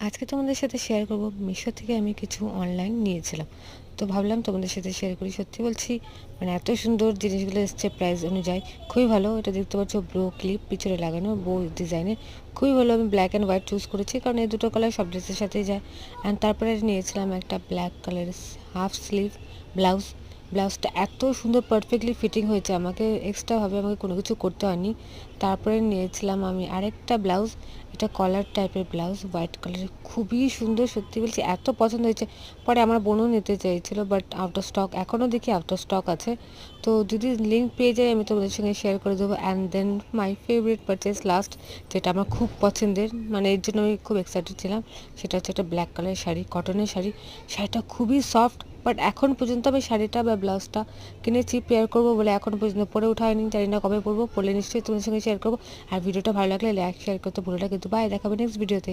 আজকে তোমাদের সাথে শেয়ার করব মিশো থেকে আমি কিছু অনলাইন নিয়েছিলাম। তো ভাবলাম তোমাদের সাথে শেয়ার করি। সত্যি বলছি, মানে এত সুন্দর জিনিসগুলো এসছে প্রাইস অনুযায়ী, খুবই ভালো। এটা দেখতে পাচ্ছ ব্রো ক্লিপ পিছনে লাগানো বো ডিজাইনের, খুবই ভালো। আমি ব্ল্যাক অ্যান্ড হোয়াইট চুজ করেছি কারণ এই দুটো কালার সব ড্রেসের সাথেই যায়। অ্যান্ড তারপরে নিয়েছিলাম একটা ব্ল্যাক কালারের হাফ স্লিভ ব্লাউজ। ব্লাউজটা এত সুন্দর পারফেক্টলি ফিটিং হয়েছে, আমাকে এক্সট্রাভাবে আমাকে কোনো কিছু করতে হয়নি। তারপরে নিয়েছিলাম আমি আরেকটা ব্লাউজ, এটা কলার টাইপের ব্লাউজ, হোয়াইট কালারের, খুবই সুন্দর। সত্যি বলছি এত পছন্দ হয়েছে। পরে আমার বোনও নিতে চাইছিল, বাট আউট অফ স্টক, এখনও দেখি আউট অফ স্টক আছে। তো যদি লিঙ্ক পেয়ে যাই আমি তোমাদের সঙ্গে শেয়ার করে দেবো। And then my favourite purchase last, যেটা আমার খুব পছন্দের, মানে এর জন্য আমি খুব এক্সাইটেড ছিলাম, সেটা হচ্ছে একটা ব্ল্যাক কালারের শাড়ি, কটনের শাড়ি। শাড়িটা খুবই সফট, বাট এখন পর্যন্ত আমি শাড়িটা বা ব্লাউজটা কিনেছি পেয়ার করবো বলে এখন পর্যন্ত পরে ওঠা হয়নি। জানি না কবে পরবো, পরলে নিশ্চয়ই তোমাদের সঙ্গে শেয়ার করবো। আর ভিডিওটা ভালো লাগলে লাইক শেয়ার করতে ভুলো না কিন্তু। বাই, দেখাবে নেক্সট ভিডিওতে।